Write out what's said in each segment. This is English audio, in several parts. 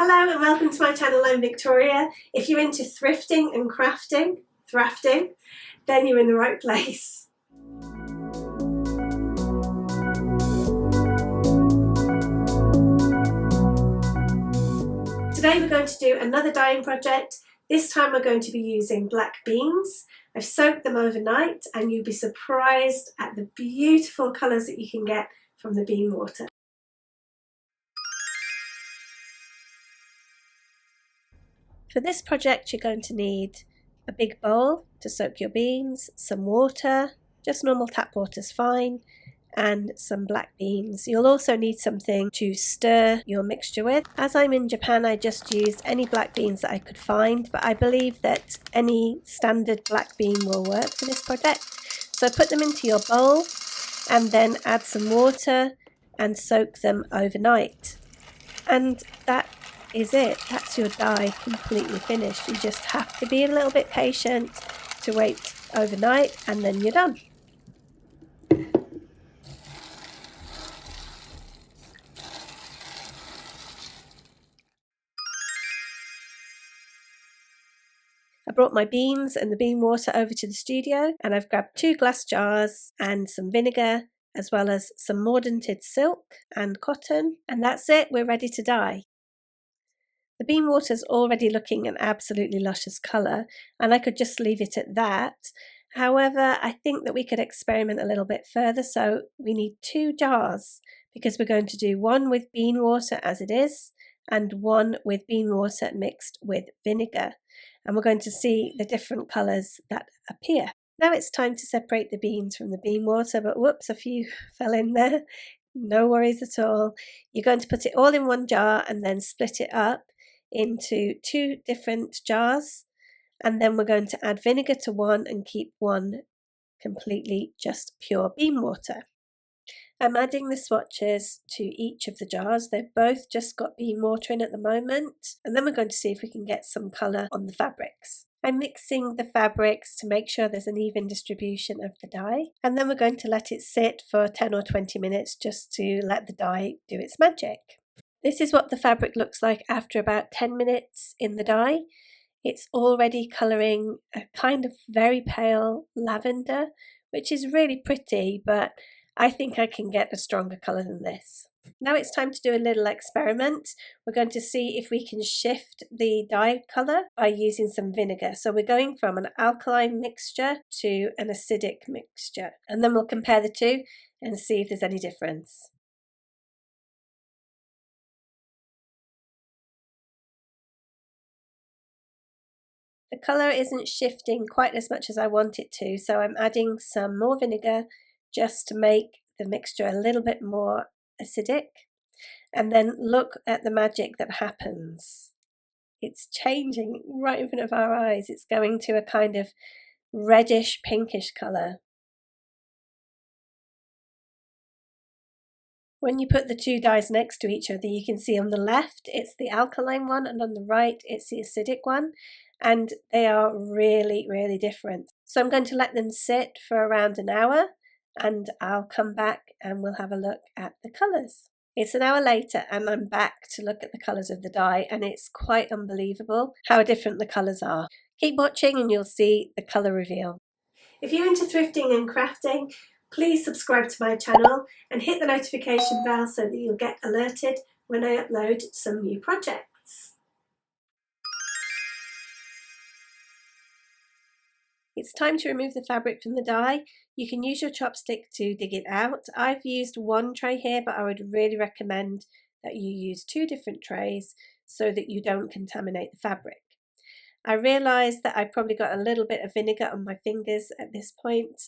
Hello and welcome to my channel. I'm Victoria. If you're into thrifting and thrafting, then you're in the right place. Today we're going to do another dyeing project. This time we're going to be using black beans. I've soaked them overnight and you'll be surprised at the beautiful colours that you can get from the bean water. For this project you're going to need a big bowl to soak your beans, some water, just normal tap water's fine, and some black beans. You'll also need something to stir your mixture with. As I'm in Japan, I just used any black beans that I could find, but I believe that any standard black bean will work for this project. So put them into your bowl and then add some water and soak them overnight. And that is it. That's your dye completely finished. You just have to be a little bit patient to wait overnight and then you're done. I brought my beans and the bean water over to the studio and I've grabbed 2 glass jars and some vinegar as well as some mordanted silk and cotton, and that's it, we're ready to dye. The bean water is already looking an absolutely luscious colour and I could just leave it at that. However, I think that we could experiment a little bit further, so we need 2 jars because we're going to do one with bean water as it is and one with bean water mixed with vinegar. And we're going to see the different colours that appear. Now it's time to separate the beans from the bean water, but whoops, a few fell in there. No worries at all. You're going to put it all in one jar and then split it up into 2 different jars, and then we're going to add vinegar to one and keep one completely just pure bean water. I'm adding the swatches to each of the jars. They've both just got bean water in at the moment, and then we're going to see if we can get some colour on the fabrics. I'm mixing the fabrics to make sure there's an even distribution of the dye, and then we're going to let it sit for 10 or 20 minutes just to let the dye do its magic. This is what the fabric looks like after about 10 minutes in the dye. It's already colouring a kind of very pale lavender, which is really pretty, but I think I can get a stronger colour than this. Now it's time to do a little experiment. We're going to see if we can shift the dye colour by using some vinegar. So we're going from an alkaline mixture to an acidic mixture, and then we'll compare the two and see if there's any difference. The colour isn't shifting quite as much as I want it to, so I'm adding some more vinegar just to make the mixture a little bit more acidic. And then look at the magic that happens. It's changing right in front of our eyes. It's going to a kind of reddish pinkish colour. When you put the 2 dyes next to each other, you can see on the left it's the alkaline one and on the right it's the acidic one. And they are really, really different. So I'm going to let them sit for around an hour and I'll come back and we'll have a look at the colours. It's an hour later and I'm back to look at the colours of the dye, and it's quite unbelievable how different the colours are. Keep watching and you'll see the colour reveal. If you're into thrifting and crafting, please subscribe to my channel and hit the notification bell so that you'll get alerted when I upload some new projects. It's time to remove the fabric from the dye. You can use your chopstick to dig it out. I've used 1 tray here, but I would really recommend that you use 2 different trays so that you don't contaminate the fabric. I realise that I probably got a little bit of vinegar on my fingers at this point,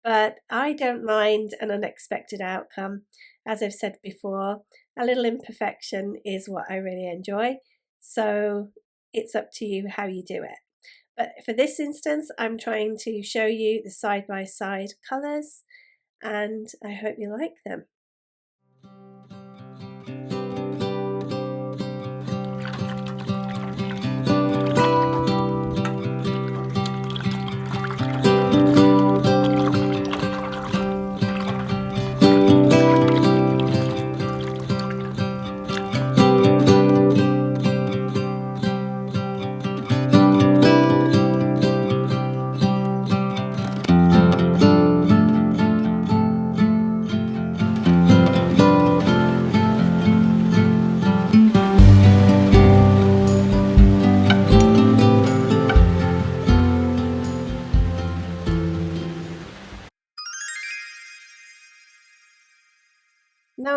but I don't mind an unexpected outcome. As I've said before, a little imperfection is what I really enjoy, so it's up to you how you do it. But for this instance, I'm trying to show you the side-by-side colours, and I hope you like them.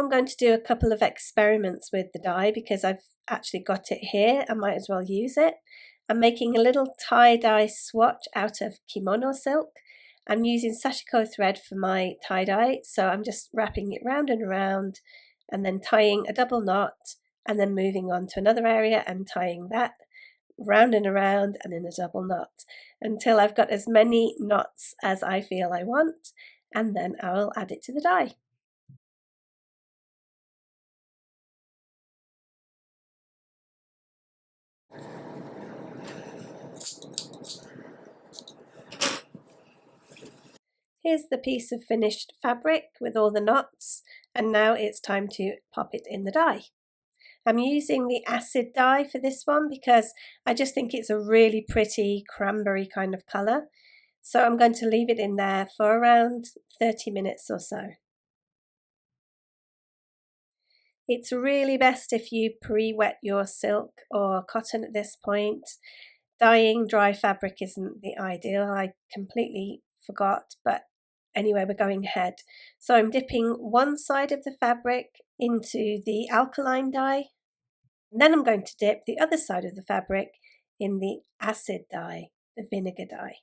I'm going to do a couple of experiments with the dye because I've actually got it here. I might as well use it. I'm making a little tie-dye swatch out of kimono silk. I'm using sashiko thread for my tie-dye, so I'm just wrapping it round and around and then tying a double knot and then moving on to another area and tying that round and around and in a double knot until I've got as many knots as I feel I want, and then I'll add it to the dye. Here's the piece of finished fabric with all the knots, and now it's time to pop it in the dye. I'm using the acid dye for this one because I just think it's a really pretty cranberry kind of colour. So I'm going to leave it in there for around 30 minutes or so. It's really best if you pre-wet your silk or cotton at this point. Dyeing dry fabric isn't the ideal. I completely forgot, but anyway, we're going ahead. So I'm dipping one side of the fabric into the alkaline dye. And then I'm going to dip the other side of the fabric in the acid dye, the vinegar dye.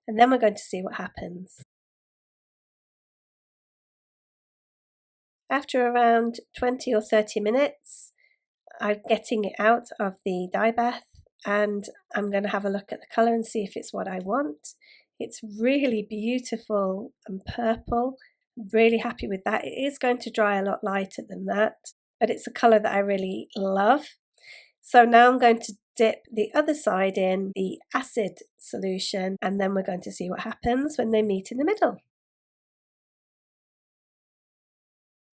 And then we're going to see what happens. After around 20 or 30 minutes, I'm getting it out of the dye bath and I'm going to have a look at the colour and see if it's what I want. It's really beautiful and purple. I'm really happy with that. It is going to dry a lot lighter than that, but it's a colour that I really love. So now I'm going to dip the other side in the acid solution and then we're going to see what happens when they meet in the middle.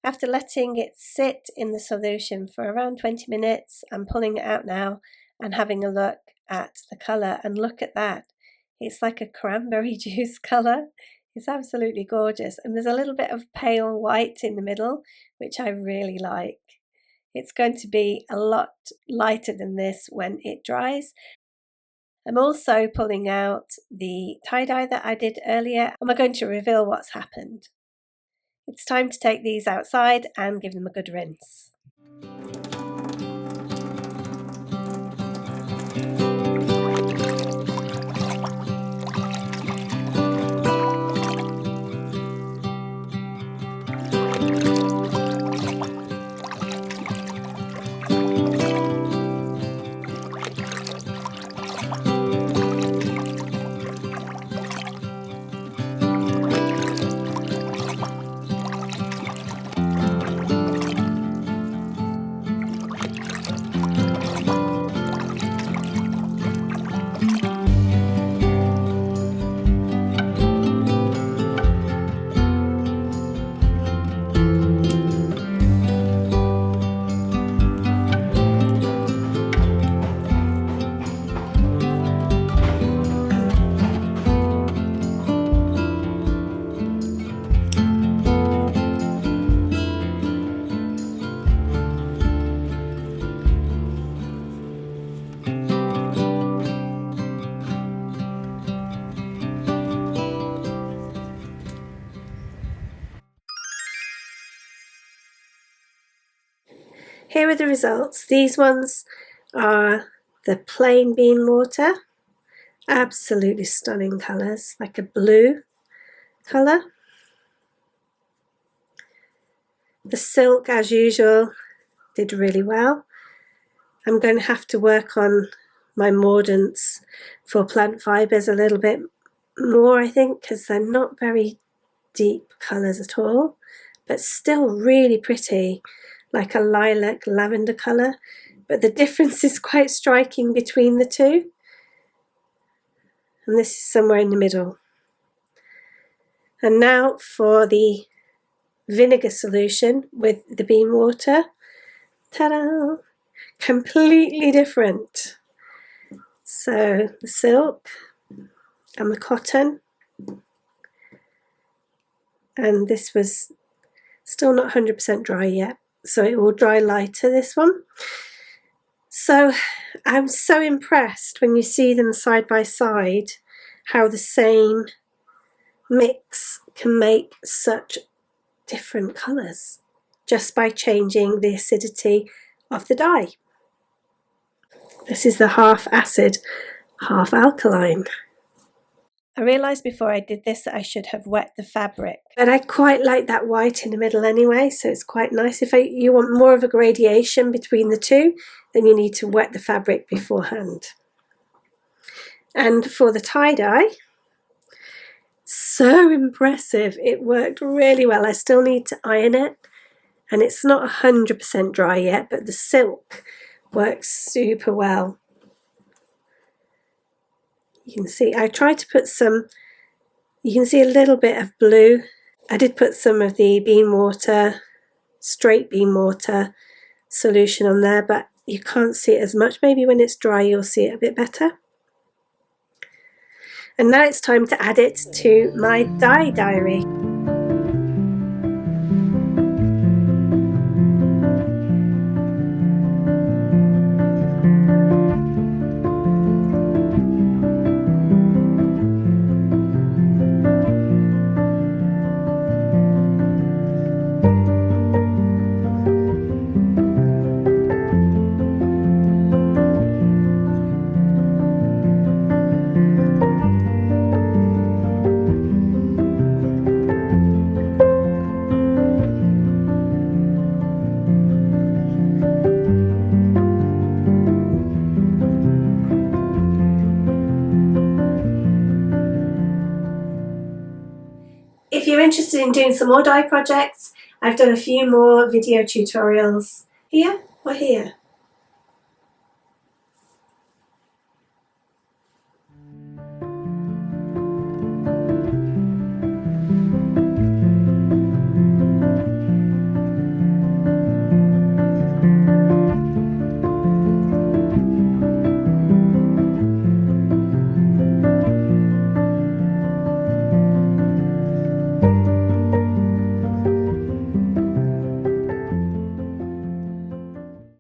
After letting it sit in the solution for around 20 minutes, I'm pulling it out now and having a look at the colour, and look at that. It's like a cranberry juice colour. It's absolutely gorgeous, and there's a little bit of pale white in the middle, which I really like. It's going to be a lot lighter than this when it dries. I'm also pulling out the tie-dye that I did earlier, and we're going to reveal what's happened. It's time to take these outside and give them a good rinse. Here are the results. These ones are the plain bean water. Absolutely stunning colours, like a blue colour. The silk, as usual, did really well. I'm going to have to work on my mordants for plant fibres a little bit more, I think, because they're not very deep colours at all, but still really pretty, like a lilac lavender colour. But the difference is quite striking between the two. And this is somewhere in the middle. And now for the vinegar solution with the bean water. Ta-da! Completely different. So the silk and the cotton, and this was still not 100% dry yet, so it will dry lighter, this one. So I'm so impressed when you see them side by side, how the same mix can make such different colours. just by changing the acidity of the dye. This is the half acid, half alkaline. I realised before I did this that I should have wet the fabric, but I quite like that white in the middle anyway, so it's quite nice. If you want more of a gradation between the two, then you need to wet the fabric beforehand. And for the tie-dye, so impressive. It worked really well. I still need to iron it, and it's not 100% dry yet, but the silk works super well. You can see I tried to put some, you can see a little bit of blue. I did put some of the bean water, straight bean water solution on there, but you can't see it as much. Maybe when it's dry you'll see it a bit better. And now it's time to add it to my dye diary. If you're interested in doing some more dye projects, I've done a few more video tutorials here or here.